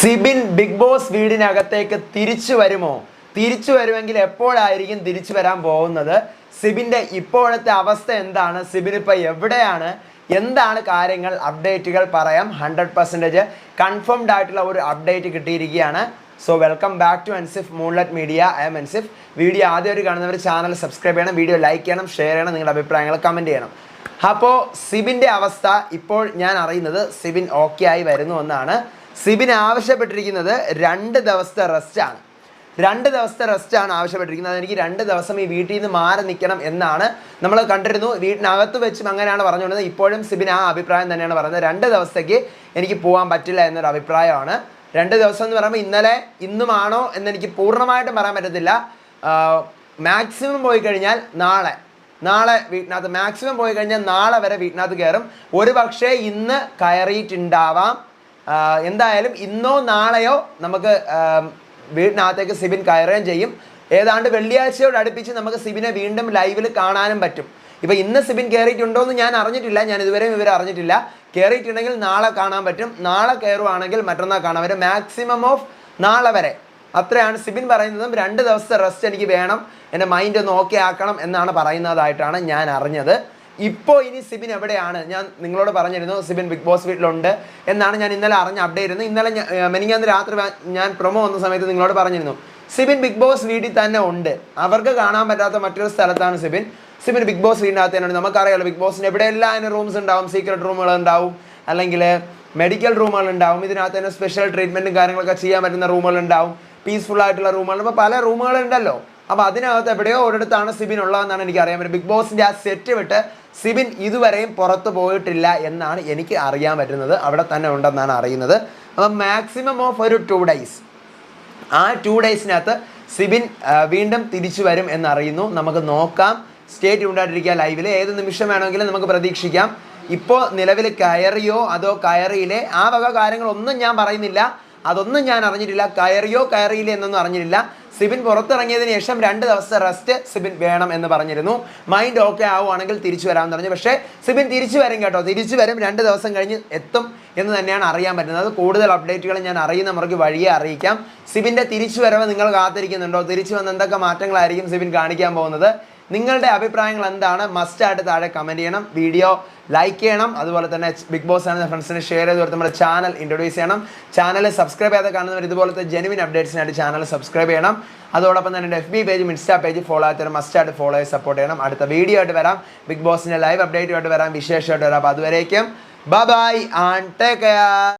Sibin big boss വീടിനകത്തേക്ക് തിരിച്ചു വരുമോ? തിരിച്ചു വരുമെങ്കിൽ എപ്പോഴായിരിക്കും തിരിച്ചു വരാൻ പോകുന്നത്? സിബിൻ്റെ ഇപ്പോഴത്തെ അവസ്ഥ എന്താണ്? സിബിൻ ഇപ്പോൾ എവിടെയാണ്? എന്താണ് കാര്യങ്ങൾ? അപ്ഡേറ്റുകൾ പറയാം. 100% കൺഫേംഡ് ആയിട്ടുള്ള ഒരു അപ്ഡേറ്റ് കിട്ടിയിരിക്കുകയാണ്. So welcome back to Ansif moonlight media. I'm Ansif. Video ആദ്യമായിട്ട് കാണുന്നവർ ചാനൽ സബ്സ്ക്രൈബ് ചെയ്യണം, വീഡിയോ ലൈക്ക് ചെയ്യണം, ഷെയർ ചെയ്യണം, നിങ്ങളുടെ അഭിപ്രായങ്ങൾ കമൻറ്റ് ചെയ്യണം. അപ്പോൾ സിബിൻ്റെ അവസ്ഥ ഇപ്പോൾ ഞാൻ അറിയുന്നത് സിബിൻ ഓക്കെ ആയി വരുന്നു എന്നാണ്. സിബിൻ ആവശ്യപ്പെട്ടിരിക്കുന്നത് 2 ദിവസത്തെ റെസ്റ്റാണ്. 2 ദിവസത്തെ റെസ്റ്റാണ് ആവശ്യപ്പെട്ടിരിക്കുന്നത്. എനിക്ക് 2 ദിവസം ഈ വീട്ടിൽ നിന്ന് മാറി നിൽക്കണം എന്നാണ് നമ്മൾ കണ്ടിരുന്നു. വീട്ടിനകത്ത് വെച്ചും അങ്ങനെയാണ് പറഞ്ഞുകൊണ്ടത്. ഇപ്പോഴും സിബിൻ ആ അഭിപ്രായം തന്നെയാണ് പറയുന്നത്. 2 ദിവസത്തേക്ക് എനിക്ക് പോകാൻ പറ്റില്ല എന്നൊരു അഭിപ്രായമാണ്. 2 ദിവസം എന്ന് പറയുമ്പോൾ ഇന്നലെ ഇന്നുമാണോ എന്നെനിക്ക് പൂർണ്ണമായിട്ടും പറയാൻ പറ്റത്തില്ല. മാക്സിമം പോയി കഴിഞ്ഞാൽ നാളെ വീട്ടിനകത്ത്, മാക്സിമം പോയി കഴിഞ്ഞാൽ നാളെ വരെ വീട്ടിനകത്ത് കയറും. ഒരു പക്ഷേ ഇന്ന് കയറിയിട്ടുണ്ടാവാം. എന്തായാലും ഇന്നോ നാളെയോ നമുക്ക് വീടിനകത്തേക്ക് സിബിൻ കയറുകയും ചെയ്യും. ഏതാണ്ട് വെള്ളിയാഴ്ചയോട് അടുപ്പിച്ച് നമുക്ക് സിബിനെ വീണ്ടും ലൈവിൽ കാണാനും പറ്റും. ഇപ്പോൾ ഇന്ന് സിബിൻ കയറിയിട്ടുണ്ടോ എന്ന് ഞാൻ അറിഞ്ഞിട്ടില്ല. ഞാൻ ഇതുവരെയും ഇവരെ അറിഞ്ഞിട്ടില്ല. കയറിയിട്ടുണ്ടെങ്കിൽ നാളെ കാണാൻ പറ്റും. നാളെ കയറുവാണെങ്കിൽ മറ്റന്നാൾ കാണാൻ പറ്റും. മാക്സിമം ഓഫ് നാളെ വരെ. അത്രയാണ് സിബിൻ പറയുന്നതും. 2 ദിവസത്തെ റെസ്റ്റ് എനിക്ക് വേണം, എൻ്റെ മൈൻഡ് ഒന്ന് ഓക്കെ ആക്കണം എന്നാണ് പറയുന്നതായിട്ടാണ് ഞാൻ അറിഞ്ഞത്. ഇപ്പോൾ ഇനി സിബിൻ എവിടെയാണ്? ഞാൻ നിങ്ങളോട് പറഞ്ഞിരുന്നു സിബിൻ ബിഗ് ബോസ് വീട്ടിലുണ്ട് എന്നാണ് ഞാൻ ഇന്നലെ അറിഞ്ഞ അപ്ഡേറ്റ് ഇരുന്നു. ഇന്നലെ മെനിങ്ങാന്ന് രാത്രി ഞാൻ പ്രൊമോ വന്ന സമയത്ത് നിങ്ങളോട് പറഞ്ഞിരുന്നു സിബിൻ ബിഗ് ബോസ് വീട്ടിൽ തന്നെ ഉണ്ട്. അവർക്ക് കാണാൻ പറ്റാത്ത മറ്റൊരു സ്ഥലത്താണ് സിബിൻ ബിഗ് ബോസ് വീടിനകത്ത് തന്നെയാണ്. നമുക്കറിയാലോ ബിഗ് ബോസിന് എവിടെയെല്ലാം അതിന് റൂംസ് ഉണ്ടാവും. സീക്രട്ട് റൂമുകൾ ഉണ്ടാവും, അല്ലെങ്കിൽ മെഡിക്കൽ റൂമുകൾ ഉണ്ടാവും. ഇതിനകത്ത് തന്നെ സ്പെഷ്യൽ ട്രീറ്റ്മെൻറ്റും കാര്യങ്ങളൊക്കെ ചെയ്യാൻ പറ്റുന്ന റൂമുകൾ ഉണ്ടാവും. പീസ്ഫുൾ ആയിട്ടുള്ള റൂമുകൾ. അപ്പോൾ പല റൂമുകളുണ്ടല്ലോ. അപ്പോൾ അതിനകത്ത് എവിടെയോ ഒരിടത്താണ് സിബിൻ ഉള്ളതെന്നാണ് എനിക്ക് അറിയാൻ പറ്റും. ബിഗ് ബോസിൻ്റെ ആ സെറ്റ് വിട്ട് സിബിൻ ഇതുവരെയും പുറത്ത് പോയിട്ടില്ല എന്നാണ് എനിക്ക് അറിയാൻ പറ്റുന്നത്. അവിടെ തന്നെ ഉണ്ടെന്നാണ് അറിയുന്നത്. അപ്പം മാക്സിമം ഓഫ് ഒരു 2 ഡേയ്സ്, ആ 2 ഡേയ്സിനകത്ത് സിബിൻ വീണ്ടും തിരിച്ചു വരും എന്നറിയുന്നു. നമുക്ക് നോക്കാം. സ്റ്റേറ്റ് ഉണ്ടായിട്ടിരിക്കുക ലൈവിൽ. ഏത് നിമിഷം വേണമെങ്കിലും നമുക്ക് പ്രതീക്ഷിക്കാം. ഇപ്പോൾ നിലവിൽ കയറിയോ അതോ കയറിയില്ലേ ആ വക കാര്യങ്ങളൊന്നും ഞാൻ പറയുന്നില്ല. അതൊന്നും ഞാൻ അറിഞ്ഞിട്ടില്ല. കയറിയോ കയറിയില്ലേ എന്നൊന്നും അറിഞ്ഞിട്ടില്ല. സിബിൻ പുറത്തിറങ്ങിയതിന് ശേഷം 2 ദിവസത്തെ റെസ്റ്റ് സിബിൻ വേണം എന്ന് പറഞ്ഞിരുന്നു. മൈൻഡ് ഓക്കെ ആവുകയാണെങ്കിൽ തിരിച്ചു വരാമെന്ന് പറഞ്ഞു. പക്ഷേ സിബിൻ തിരിച്ചു വരും കേട്ടോ, തിരിച്ചു വരും. 2 ദിവസം കഴിഞ്ഞ് എത്തും എന്ന് തന്നെയാണ് അറിയാൻ പറ്റുന്നത്. കൂടുതൽ അപ്ഡേറ്റുകൾ ഞാൻ അറിയുന്ന മുറയ്ക്ക് വഴിയെ അറിയിക്കാം. സിബിൻ്റെ തിരിച്ചു വരവ് നിങ്ങൾ കാത്തിരിക്കുന്നുണ്ടോ? തിരിച്ചു വന്ന് എന്തൊക്കെ മാറ്റങ്ങളായിരിക്കും സിബിൻ കാണിക്കാൻ പോകുന്നത്? നിങ്ങളുടെ അഭിപ്രായങ്ങൾ എന്താണ്? മസ്റ്റായിട്ട് താഴെ കമൻറ്റ് ചെയ്യണം, വീഡിയോ ലൈക്ക് ചെയ്യണം. അതുപോലെ തന്നെ ബിഗ് ബോസ് ആണ് ഫ്രണ്ട്സിന് ഷെയർ ചെയ്ത് കൊടുത്ത് നമ്മുടെ ചാനൽ ഇൻട്രൊഡ്യൂസ് ചെയ്യണം. ചാനൽ സബ്സ്ക്രൈബ് ചെയ്ത് കാണുന്നവർ ഇതുപോലത്തെ ജെനുവിൻ അപ്ഡേറ്റ്സിനായിട്ട് ചാനൽ സബ്സ്ക്രൈബ് ചെയ്യണം. അതോടൊപ്പം തന്നെ എൻ്റെ FB പേജും ഇൻസ്റ്റാ പേജ് ഫോളോ ആയിട്ട് മസ്റ്റായിട്ട് ഫോളോ ചെയ്ത് സപ്പോർട്ട് ചെയ്യണം. അടുത്ത വീഡിയോ ആയിട്ട് വരാം, ബിഗ് ബോസിൻ്റെ ലൈവ് അപ്ഡേറ്റുമായിട്ട് വരാം, വിശേഷമായിട്ട് വരാം. അപ്പോൾ അതുവരേക്കും ബൈ ആൻഡ് ടേക്ക് കെയർ.